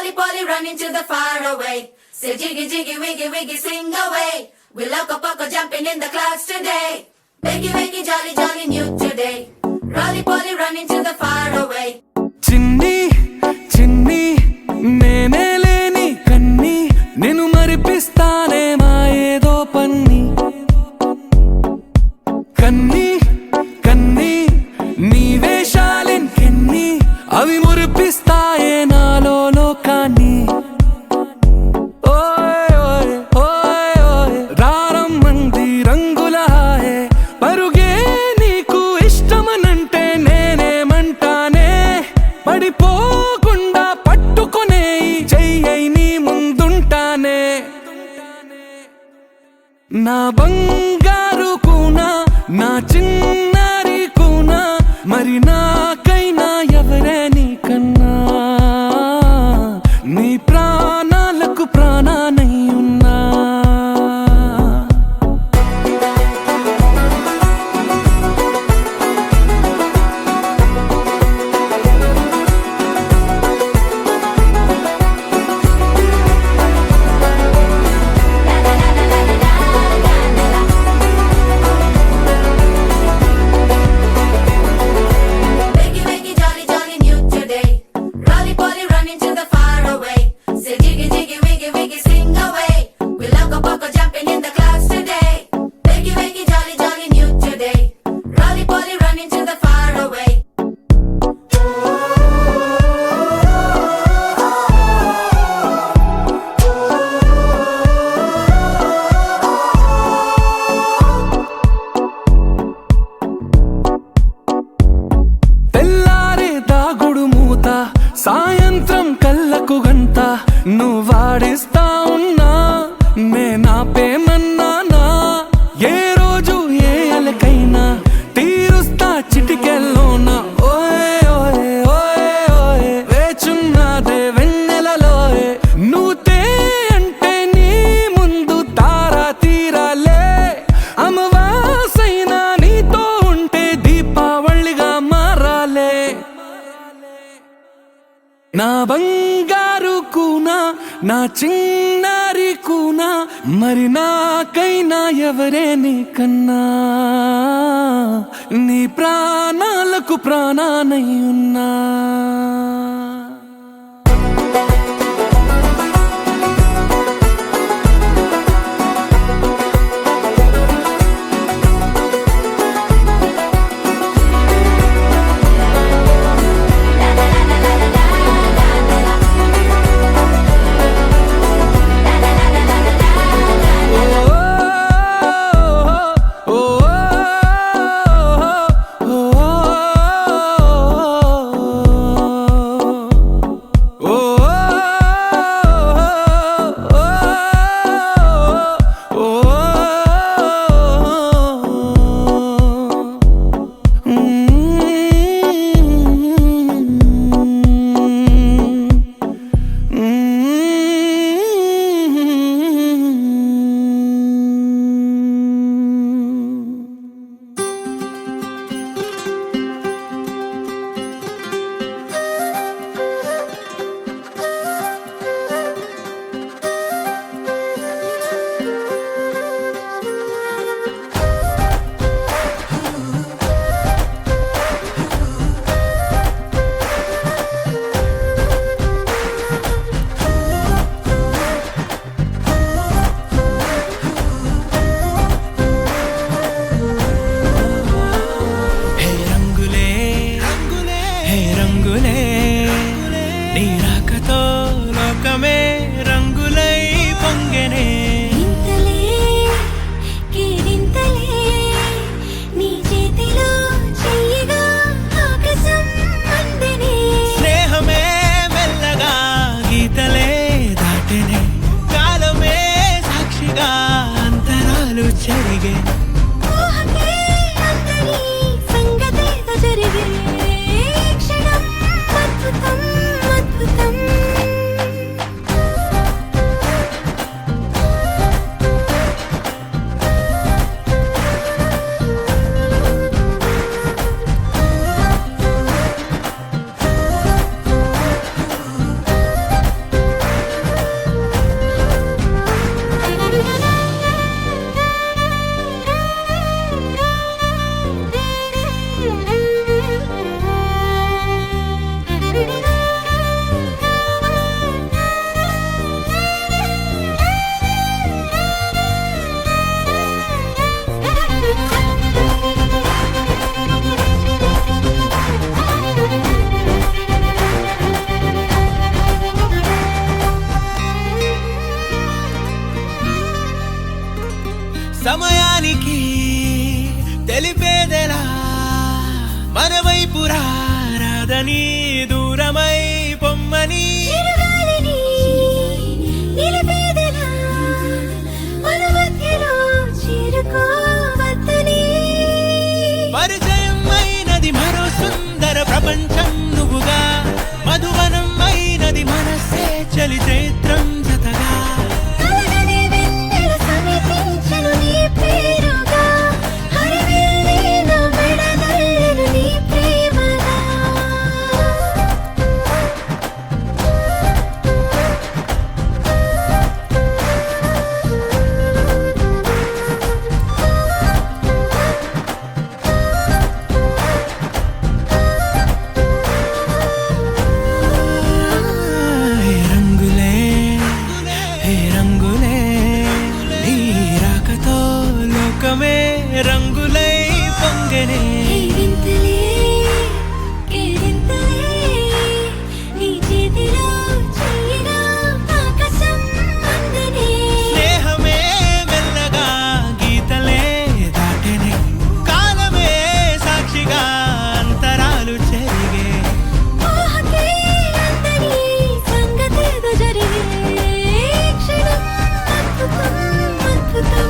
Roly-poly running to the far away. Say jiggy jiggy wiggy wiggy sing away. We loco poco jumping in the clouds today. Wakey wakey jolly jolly new today. Roly-poly running to the far away. చిన్ని చిన్ని నేనే లేని కన్ని నేను మరిపిస్తానే మా ఏదో పన్ని కన్ని కన్ని నీ వేషాలెన్కెన్ని అవి మురిపిస్తాయే నాలో లోకాన్ని ఓయ్ ఓయ్ ఓయ్ ఓయ్ రారమ్మంది రంగుల హాయే పరుగే నీకు ఇష్టమనంటే నేనేమంటానే పడిపోకుండా పట్టుకునే చెయ్యై నీ ముందుంటానే నా బంగారు కూనా నా చిన్నారి కూనా మరి నాకైనా ఎవరే నీకన్నా నీ ప్రాణాలకు ప్రాణానై ఉన్నా Wakey wakey jolly jolly new today. Roly-poly running to the far away. Say jiggy jiggy wiggy wiggy sing away. We loco poco jumping in the clouds today. Wakey wakey jolly jolly new today. Roly-poly running to the far away. తెల్లారే దాగుడు మూత సాయంత్రం కళ్ళకు గంట నువ్వాడిస్తా ఉన్నా నేనాపేమన్నానా ఏ రోజు ఏ అలకైనా తీరుస్తా చిటికెల్లోన ఓయ్ ఓయ్ ఓయ్ ఓయ్ వేచున్నదే వెన్నెలలోయే నువ్వుతే అంటే నీ ముందు తారా తీరాలే అమవాసైనా నీతో ఉంటే దీపావళిగా మారాలే నా బంగారు కూనా నా చిన్నారి కూనా మరి నాకైనా ఎవరే నీకన్నా నీ ప్రాణాలకు ప్రాణానై ఉన్నా సమయానికి తెలిపేదెలా మన వైపు రాదని దూరమై పొమ్మని చిరుగాలిని నిలిపేదెలా మన మధ్యలో చేరుకోవద్దని పరిచయం అయినది మరో సుందర ప్రపంచం నువ్వుగా మధువనం అయినది మనసే చలి చైత్రం జతగా కలగని వెన్నెల సమీపించను నీ పేరుగా హరివిల్లి నా మెడనల్లను నీ ప్రేమగా హే రంగులే హే రంగులే నీ రాకతో లోకమే రంగులై పొంగనే వింతలే కేరింతలే నీ చేతిలో చెయ్యగా ఆకాశం అందనే స్నేహమే మెల్లగా గీతలే దాటెనే కాలమే సాక్షిగా అంతరాలు చెరిగే ఊహకే అందని సంగతేదో జరిగే క్షణం అద్భుతం అద్భుతం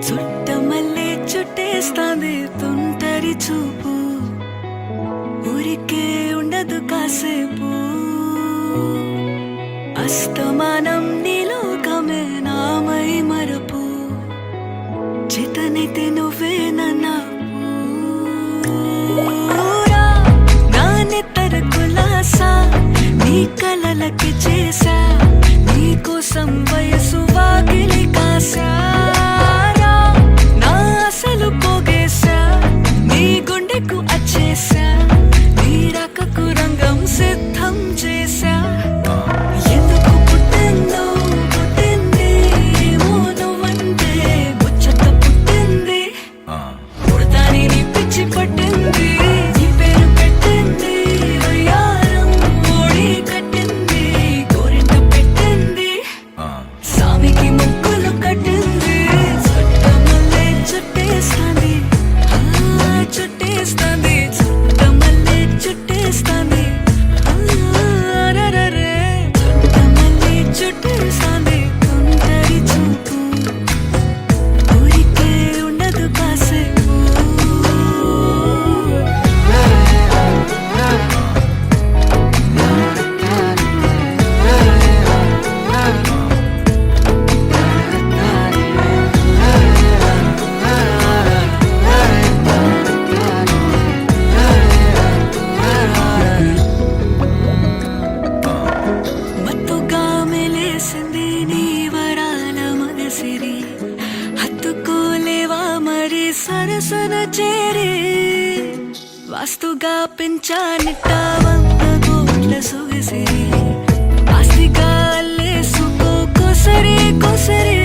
చుట్టమల్లే చుట్టేస్తాంది తుంటరి చూపు ఊరికే ఉండదు కాసేపు అస్తమానం నీలోకమే నామై మరపు చితనైతే నువ్వే నన్నా నాన్నెత్తర కులాసా నీ కలలకి చేసా నీ కోసం వయసు వాకిలి కాసా నా అసలు పోగేశా నీ గుండెకు అచ్చేసా నీ రకకు రంగం సిద్ధం చేశా ఎందుకు పుట్టిందో పుట్టింది ఏమో నువ్వంటే ముచ్చట పుట్టింది పుడతాని నీ పిచ్చి పట్టింది నీ పేరు పెట్టింది వయ్యారం ఓడి కట్టింది గోరింట పెట్టింది సామికి ముక్కులు కట్టింది చుట్టమల్లే చుట్టేస్తాంది చుట్టేస్తాంది చుట్టమల్లే చుట్టేస్తాంది రరరే చుట్టమల్లే చుట్టేస్తాంది తుంటరి చూపు ఊరికే ఉండదు కాసేపు మత్తుగా మెలేసింది నీ వరాల మగసిరి హత్తుకోలేవా మరి సరసన చేరి వాస్తుగా పెంచానిట్ట 100 కోట్ల సొగసిరి ఆస్తిగా అల్లేసుకో కొసరి కొసరి